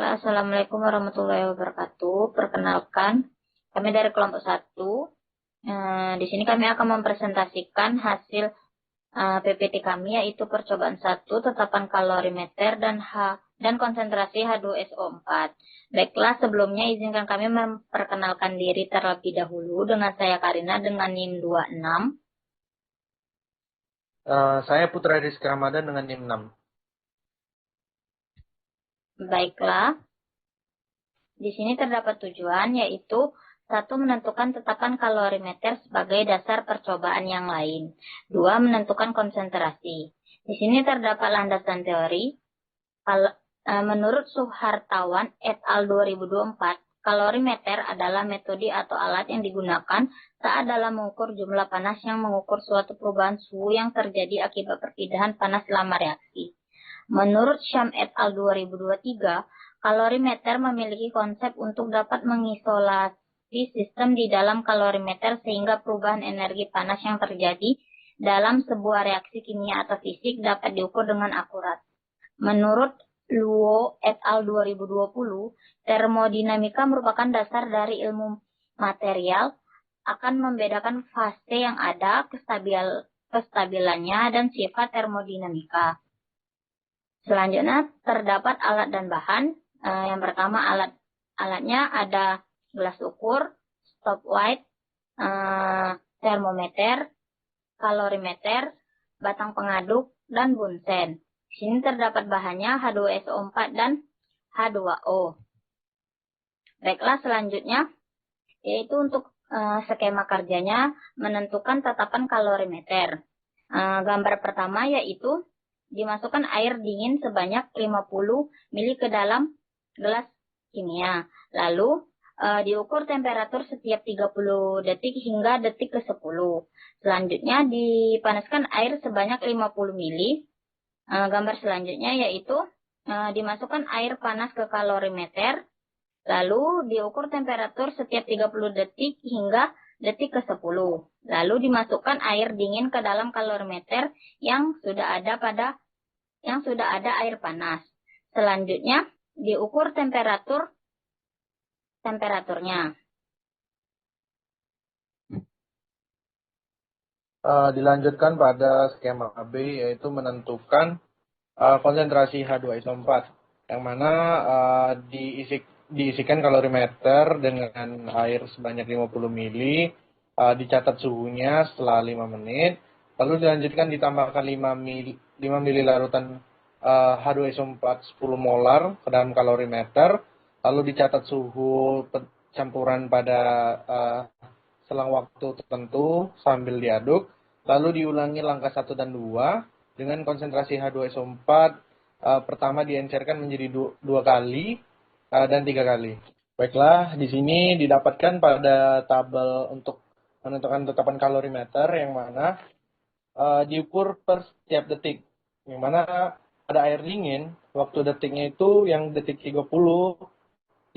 Assalamualaikum warahmatullahi wabarakatuh. Perkenalkan, kami dari kelompok 1. Di sini kami akan mempresentasikan hasil PPT kami, yaitu percobaan 1, tetapan kalorimeter dan konsentrasi H2SO4. Baiklah, sebelumnya izinkan kami memperkenalkan diri terlebih dahulu dengan saya Karina dengan NIM 26. Saya Putra Rizky Ramadan dengan NIM 6. Baiklah, di sini terdapat tujuan, yaitu 1. Menentukan tetapan kalorimeter sebagai dasar percobaan yang lain. 2. Menentukan konsentrasi. Di sini terdapat landasan teori. Menurut Suhartawan et al. 2024, kalorimeter adalah metode atau alat yang digunakan saat dalam mengukur jumlah panas yang mengukur suatu perubahan suhu yang terjadi akibat perpindahan panas selama reaksi. Menurut Sham et al. 2023, kalorimeter memiliki konsep untuk dapat mengisolasi sistem di dalam kalorimeter sehingga perubahan energi panas yang terjadi dalam sebuah reaksi kimia atau fisik dapat diukur dengan akurat. Menurut Luo et al. 2020, termodinamika merupakan dasar dari ilmu material, akan membedakan fase yang ada, kestabilannya, dan sifat termodinamika. Selanjutnya terdapat alat dan bahan. Yang pertama alatnya ada gelas ukur, stopwatch, termometer, kalorimeter, batang pengaduk, dan bunsen. Di sini terdapat bahannya H2SO4 dan H2O. Baiklah, selanjutnya yaitu untuk skema kerjanya menentukan tetapan kalorimeter. Gambar pertama yaitu dimasukkan air dingin sebanyak 50 ml ke dalam gelas kimia. Lalu diukur temperatur setiap 30 detik hingga detik ke-10. Selanjutnya dipanaskan air sebanyak 50 ml. Gambar selanjutnya yaitu dimasukkan air panas ke kalorimeter. Lalu diukur temperatur setiap 30 detik hingga detik ke-10. Lalu dimasukkan air dingin ke dalam kalorimeter yang sudah ada air panas. Selanjutnya diukur temperaturnya. Dilanjutkan pada skema B, yaitu menentukan konsentrasi H2SO4, yang mana diisikan kalorimeter dengan air sebanyak 50 ml, dicatat suhunya setelah 5 menit, lalu dilanjutkan ditambahkan 5 ml larutan H2SO4 10 molar ke dalam kalorimeter, lalu dicatat suhu campuran pada selang waktu tertentu sambil diaduk, lalu diulangi langkah 1 dan 2 dengan konsentrasi H2SO4 pertama diencerkan menjadi 2 kali dan 3 kali. Baiklah, di sini didapatkan pada tabel untuk menentukan tetapan kalorimeter yang mana diukur per setiap detik. Yang mana pada air dingin, waktu detiknya itu yang detik 30, 60,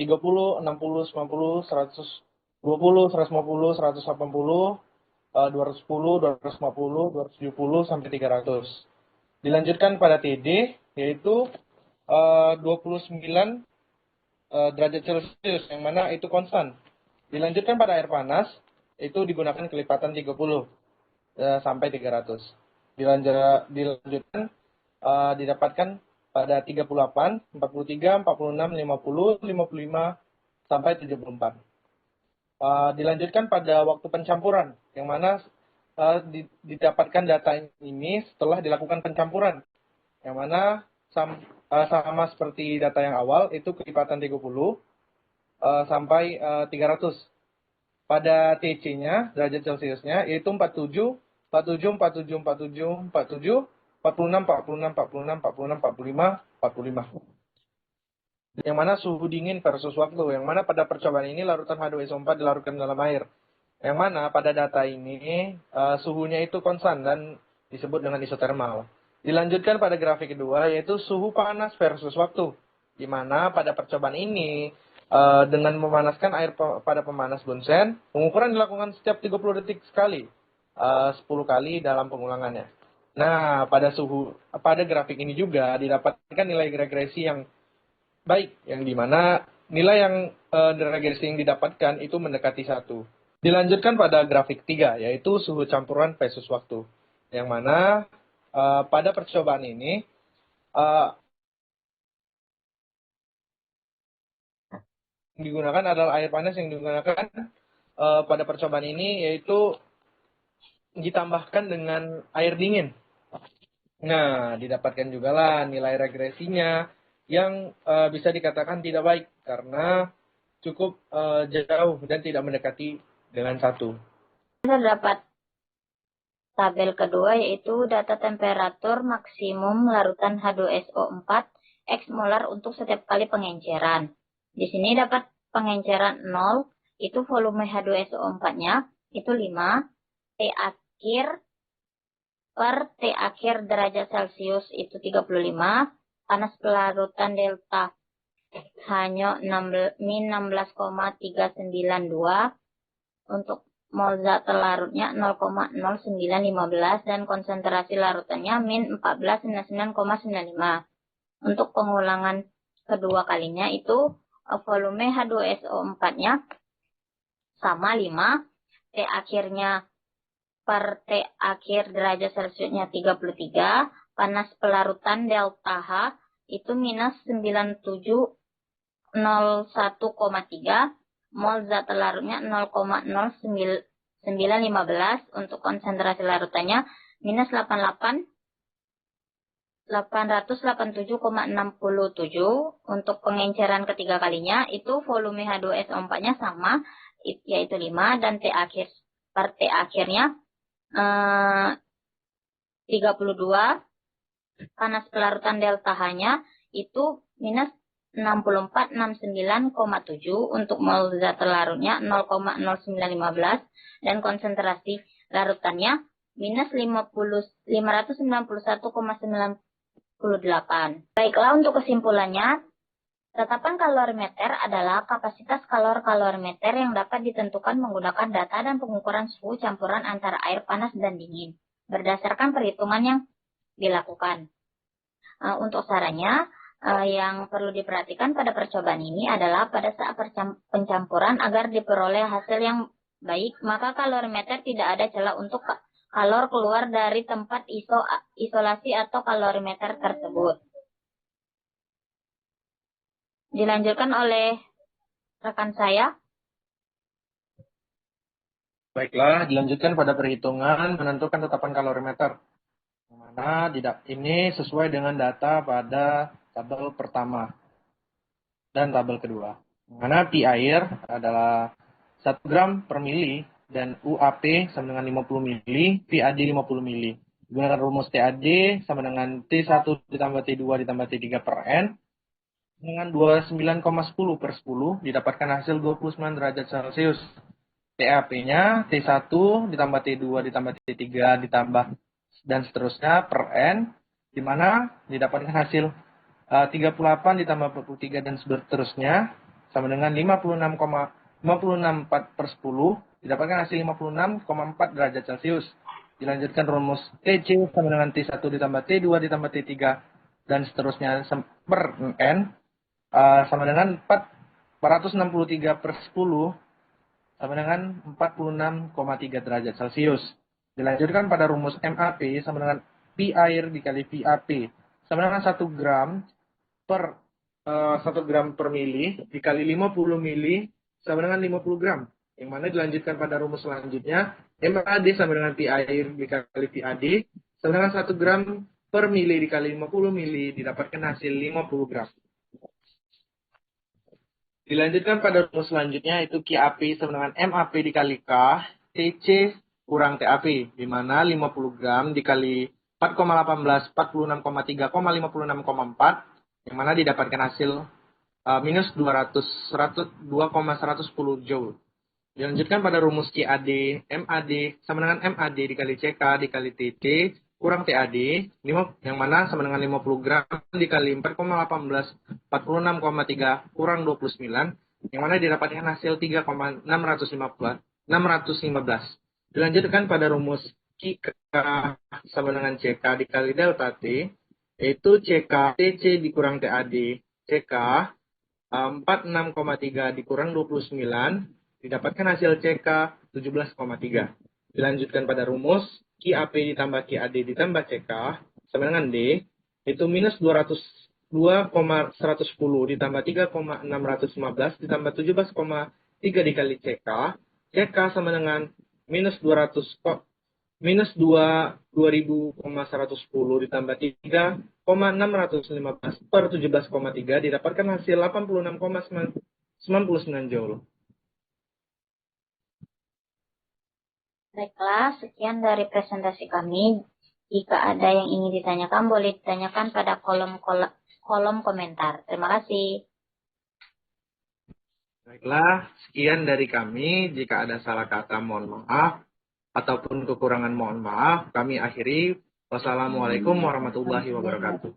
90, 100, 20, 150, 180, 210, 250, 270, sampai 300. Dilanjutkan pada TD, yaitu 29 derajat Celcius, yang mana itu konstan. Dilanjutkan pada air panas, itu digunakan kelipatan 30 sampai 300. Dilanjutkan didapatkan pada 38, 43, 46, 50, 55, sampai 74. Dilanjutkan pada waktu pencampuran, yang mana didapatkan data ini setelah dilakukan pencampuran, yang mana sama seperti data yang awal, itu kelipatan 30 sampai 300. Pada TC-nya, derajat Celciusnya, yaitu 47, 47, 47, 47, 47, 46, 46, 46, 46, 45, 45. Yang mana suhu dingin versus waktu, yang mana pada percobaan ini larutan H2SO4 dilarutkan dalam air. Yang mana pada data ini suhunya itu konstan dan disebut dengan isotermal. Dilanjutkan pada grafik kedua, yaitu suhu panas versus waktu. Di mana pada percobaan ini dengan memanaskan air pada pemanas bunsen, pengukuran dilakukan setiap 30 detik sekali, 10 kali dalam pengulangannya. Nah, pada grafik ini juga didapatkan nilai regresi yang baik, yang dimana nilai yang regresi yang didapatkan itu mendekati 1. Dilanjutkan pada grafik 3, yaitu suhu campuran versus waktu. Yang mana pada percobaan ini, yang digunakan adalah air panas yang digunakan pada percobaan ini, yaitu ditambahkan dengan air dingin. Nah, didapatkan juga lah nilai regresinya yang bisa dikatakan tidak baik karena cukup jauh dan tidak mendekati dengan 1. Terdapat tabel kedua yaitu data temperatur maksimum larutan H2SO4 X molar untuk setiap kali pengenceran. Di sini dapat pengenceran 0, itu volume H2SO4-nya, itu 5, T akhir per T akhir derajat Celcius itu 35, panas pelarutan delta hanya min 16,392, untuk mol zat larutnya 0,0915 dan konsentrasi larutannya min 1499,95. Untuk pengulangan kedua kalinya itu volume H2SO4-nya sama 5, T akhirnya per T akhir derajat Celciusnya 33, panas pelarutan delta H itu minus 9701,3, mol zat larutnya 0,0915, untuk konsentrasi larutannya minus 887,67. Untuk pengenceran ketiga kalinya itu volume H2SO4-nya sama, yaitu 5, dan T akhir per T akhirnya 32, panas pelarutan delta H-nya itu minus 6469,7, untuk mol zat larutnya 0,0915 dan konsentrasi larutannya minus 591,98. Baiklah, untuk kesimpulannya, tetapan kalorimeter adalah kapasitas kalorimeter yang dapat ditentukan menggunakan data dan pengukuran suhu campuran antara air panas dan dingin berdasarkan perhitungan yang dilakukan. Untuk sarannya, yang perlu diperhatikan pada percobaan ini adalah pada saat pencampuran agar diperoleh hasil yang baik, maka kalorimeter tidak ada celah untuk kalor keluar dari tempat isolasi atau kalorimeter tersebut. Dilanjutkan oleh rekan saya. Baiklah, dilanjutkan pada perhitungan menentukan tetapan kalorimeter. Yang mana ini sesuai dengan data pada tabel pertama dan tabel kedua. Yang mana pi air adalah 1 gram per mili dan UAP sama dengan 50 mili, PAD 50 mili. Gunakan rumus TAD sama dengan T1 ditambah T2 ditambah T3 per N dengan 29,10 per 10 didapatkan hasil 29 derajat Celcius. TAP-nya T1 ditambah T2 ditambah T3 ditambah dan seterusnya per N, di mana didapatkan hasil 38 ditambah 43 dan seterusnya sama dengan 56,564 per 10 didapatkan hasil 56,4 derajat Celcius. Dilanjutkan rumus TC sama dengan T1 ditambah T2 ditambah T3 dan seterusnya per N sama dengan 463 per 10 sama dengan 46,3 derajat Celcius. Dilanjutkan pada rumus MAP sama dengan pi air dikali VAP sama dengan 1 gram per 1 gram per mili dikali 50 mili sama dengan 50 gram. Yang mana dilanjutkan pada rumus selanjutnya, MAD sama dengan pi air dikali VAD sama dengan 1 gram per mili dikali 50 mili didapatkan hasil 50 gram. Dilanjutkan pada rumus selanjutnya itu QAP sama dengan MAP dikali K TC kurang TAP, di mana 50 gram dikali 4,18, 46,3,56,4, yang mana didapatkan hasil minus 2,110 joule. Dilanjutkan pada rumus CAD, MAD sama dengan MAD dikali CK dikali TC kurang TAD, yang mana sama dengan 50 gram dikali 4,18, 46,3 kurang 29, yang mana didapatkan hasil 3,615. Dilanjutkan pada rumus QK sama dengan CK dikali delta T, yaitu CK TC dikurang TAD, CK 46,3 dikurang 29, didapatkan hasil CK 17,3. Dilanjutkan pada rumus, QAP ditambah QAD ditambah CK sama dengan D, itu minus 2,110 ditambah 3,615 ditambah 17,3 dikali CK. CK sama dengan minus 20,110 ditambah 3,615 per 17,3 didapatkan hasil 86,99 Joule. Baiklah, sekian dari presentasi kami. Jika ada yang ingin ditanyakan, boleh ditanyakan pada kolom komentar. Terima kasih. Baiklah, sekian dari kami. Jika ada salah kata, mohon maaf. Ataupun kekurangan, mohon maaf. Kami akhiri. Wassalamualaikum warahmatullahi wabarakatuh.